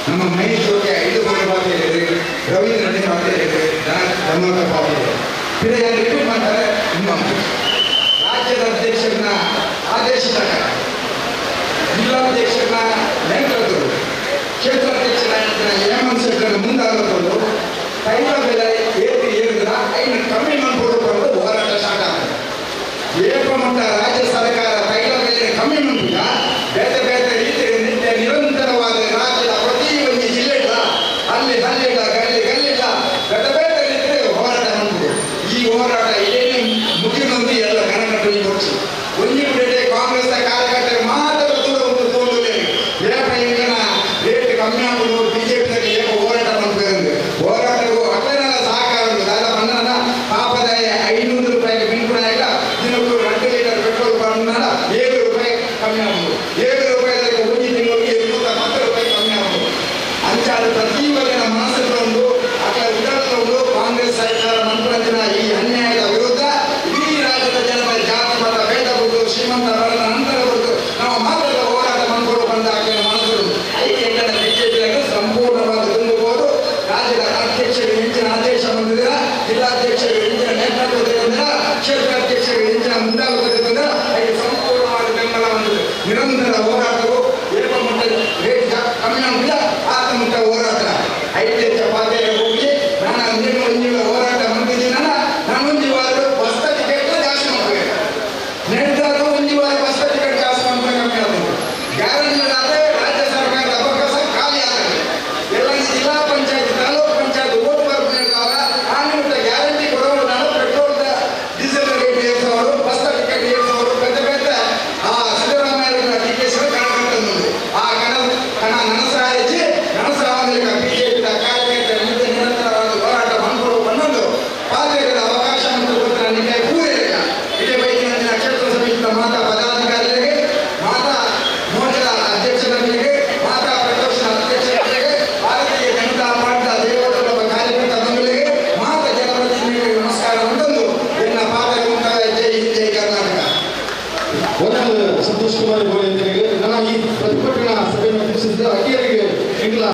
ನಮ್ಮ ಮೈಸೂರಿಗೆ 5 ಕೋಟಿ ಪಾತ್ರ ರವೀಂದ್ರ ರೆಡ್ಡಿ ಪಾತ್ರ ಧರ್ಮಕ ಪಾತ್ರ ಇದು ಮಾಡ್ತಾರೆ. ರಾಜ್ಯದ ಅಧ್ಯಕ್ಷರನ್ನ ಆದೇಶದ ಜಿಲ್ಲಾಧ್ಯಕ್ಷರನ್ನ ನೇತೃತ್ವಗಳು ಕ್ಷೇತ್ರಾಧ್ಯಕ್ಷರ ಹೇಮಂತ್ ಶೆಟ್ಟರನ್ನು ಮುಂದಾಗಬಹುದು. ತೈಲ ಬೆಲೆ ಏರಿದ್ರ ಐದು ಕಮ್ಮಿ ಮಾಡ್ಕೊಡೋದು ಹೋರಾಟ ಸ್ಟಾರ್ಟ್ ಆಗ್ತದೆ. ಏಕಮಟ್ಟ ರಾಜ್ಯ ಸರ್ಕಾರ ತೈಲ ಬೆಲೆ ಕಮ್ಮಿ ಮಾಡಿದ ಬೇರೆ ಬೇರೆ ರೀತಿಯಲ್ಲಿ ನಿರಂತರವಾದ ರಾಜ್ಯದ ಪ್ರತಿ ಒಂದು ಜಿಲ್ಲೆಗಳ ಅಲ್ಲಿ ಹಳ್ಳಿಗಳ ಗಲ್ಲಿಗಳ ಬೇರೆ ಬೇರೆ ರೀತಿಯಲ್ಲಿ ಹೋರಾಟ ಮಾಡಿದ್ರು. ಈ ಹೋರಾಟ ಇದೇನು ಮುಖ್ಯಮಂತ್ರಿ ಎಲ್ಲ ಕನ್ನಡ ಕೊಡಿಸಿ ಒಂದು ಕಡೆ ಕಾಂಗ್ರೆಸ್ ಕಾರ್ಯಕರ್ತರು ಮಾತ್ರ ತೋರುವುದಿಲ್ಲ. ರೇಟ್ ಕಮ್ಮಿ ಆಗುವುದು ಬಿಜೆಪಿಯಲ್ಲಿ ಏಕ ಹೋರಾಟ ಮಾಡಬೇಕು. ಹೋರಾಟವು ಅಷ್ಟೇನೆಲ್ಲ ಸಹಕಾರ ಅಲ್ಲ ಬಂದ ಪಾಪದಾಯ 500 ರೂಪಾಯಿಗೆ ಬಿಂಕುನಾಗ ದಿನಕ್ಕೂ 2 ಲೀಟರ್ ಪೆಟ್ರೋಲ್ ಬಂದ 7 ರೂಪಾಯಿ ಕಮ್ಮಿ ಆಗುವುದು. 7 ರೂಪಾಯಿದಲ್ಲಿ ಒಂದು ತಿಂಗಳಿಗೆ 210 ರೂಪಾಯಿ ಕಮ್ಮಿ ಆಗುವುದು. ಅಂಚಾದ ಪ್ರತಿ ವರ್ಗದ ಮನಸ್ಸುಗಳನ್ನು ಅಥವಾ ವಿಧಾನಸಭೆಗಳು ಕಾಂಗ್ರೆಸ್ ಸರ್ಕಾರ ಮಂತ್ರಂದಿನ ಈ ಅನ್ಯಾಯದ ವಿರುದ್ಧ ಇಡೀ ರಾಜ್ಯದ ಜನರ ಜಾತಿ ಮತ ಭೇದ ಬಿಟ್ಟು ಶ್ರೀಮಂತ ಬರದ ನಂತರ ಬಿಟ್ಟು ನಾವು ಮಾತ್ರ ಹೋರಾಟ ಮಾಡಿಕೊಂಡು ಬಂದ ಮನಸ್ಸುಗಳು ಐಕ್ಯಗಳ ಬಿಜೆಪಿಯನ್ನು ಸಂಪೂರ್ಣವಾಗಿ ತುಂಬಬಹುದು. ರಾಜ್ಯದ ಅಧ್ಯಕ್ಷರಿಗೆ ಹೆಚ್ಚಿನ ಆದೇಶ ಬಂದಿದೆ, ಜಿಲ್ಲಾಧ್ಯಕ್ಷರಿಗೆ ಹೆಚ್ಚಿನ ನೇತೃತ್ವದಿಂದ, ಕ್ಷೇತ್ರಾಧ್ಯಕ್ಷರಿಗೆ ಹೆಚ್ಚಿನ ಮುಂದಾಗುವುದರಿಂದ ಅದಕ್ಕೆ ಸಂಪೂರ್ಣವಾದ ಬೆಂಬಲ ಬಂದಿದೆ. ನಿರಂತರ ಹೋರಾಟವು ಏಕಮಟ್ಟದ ರೇಟ್ ಕಮ್ಮಿ ಆಗಿಲ್ಲ, ಆತ್ಮಮುಕ್ತ ಹೋರಾಟ ಐಕ್ಯತೆ ಪಾತ್ರೆ ಹೋಗಿ ನಾನು ಹೋರಾಟ ಮಾಡಿದ್ದೀನಲ್ಲ ನಾನು ಒಂದು ವಾರ ಬಸ್ ಟಿಕೆಟ್ ಜಾಸ್ತಿ ಮಾಡಬೇಕು. ನೆಟ್ಟಾಗ ಒಂದು ವಾರ ಬಸ್ ಟಿಕೆಟ್ ಜಾಸ್ತಿ ಮಾಡ್ಬೇಕು ಕಮ್ಮಿ ಆಗುತ್ತೆ. ಗ್ಯಾರಂಟಿ ಆದರೆ ರಾಜ್ಯ ಸರ್ಕಾರದ ಅವಕಾಶ ಖಾಲಿ ಆಗುತ್ತೆ. ಎಲ್ಲ ಜಿಲ್ಲಾ ಪಂಚಾಯತ್ ತಾಲೂಕು ಪಂಚಾಯತ್ ಓಟ್ ಬರ್ಬೇಕಾದ್ರೆ ಆಮೇಲೆ ಗ್ಯಾರಂಟಿ ಕೊಡೋರು ನಾನು ಪೆಟ್ರೋಲ್ ಡೀಸೆಲ್ ರೇಟ್ ಏರಿಸೋರು, ಬಸ್ ಟಿಕೆಟ್ ಏರಿಸೋರು ಬೇರೆ ಬೇರೆ ಆ ಸಿದ್ದರಾಮಯ್ಯ ಡಿಕೆಶಿ ಕಾಣಕಂತಂದು ಆ ಕಣ ನನಸಾಯಿಸಿ ನನಸಾಗಲಿಕ್ಕೆ ಬಿಜೆಪಿ ಕಾರ್ಯಕರ್ತರ ಮುಂದೆ ನಿರಂತರವಾದ ಹೋರಾಟ ಮಾಡಿಕೊಂಡು ಬಂದೊಂದು ಪಾತ್ರೆಗಳ ಅವಕಾಶ ಮತ್ತು ಗೊತ್ತಿನ ನಿಮಗೆ ಪೂರೈಸಿಲ್ಲ. ಇದೇ ಬೈಕಿನ ಕ್ಷೇತ್ರ ಸಮಿತಿಯ ಮಾತಾ ಪದಾಧಿಕಾರಿಗಳಿಗೆ, ಮಾತಾ ಮೋರ್ಚಾದ ಅಧ್ಯಕ್ಷರಿಗೆ, ಮಾತಾ ಪ್ರತಿಪಕ್ಷದ ಅಧ್ಯಕ್ಷರಿಗೆ, ಭಾರತೀಯ ಜನತಾ ಪಾರ್ಟಿಯ ದೇವೇಗೌಡ ಕಾರ್ಯಕರ್ತ ಬಂಧುಗಳಿಗೆ, ಮಾತಾ ಜನಪ್ರತಿನಿಧಿಗಳಿಗೆ ನಮಸ್ಕಾರ ಅಂತಂದು ಎನ್ನ ಪಾತ್ರ ಜೈ ಹಿಂದ್ ಜೈ ಕರ್ನಾಟಕ. ಸಂತೋಷ್ ಕುಮಾರ್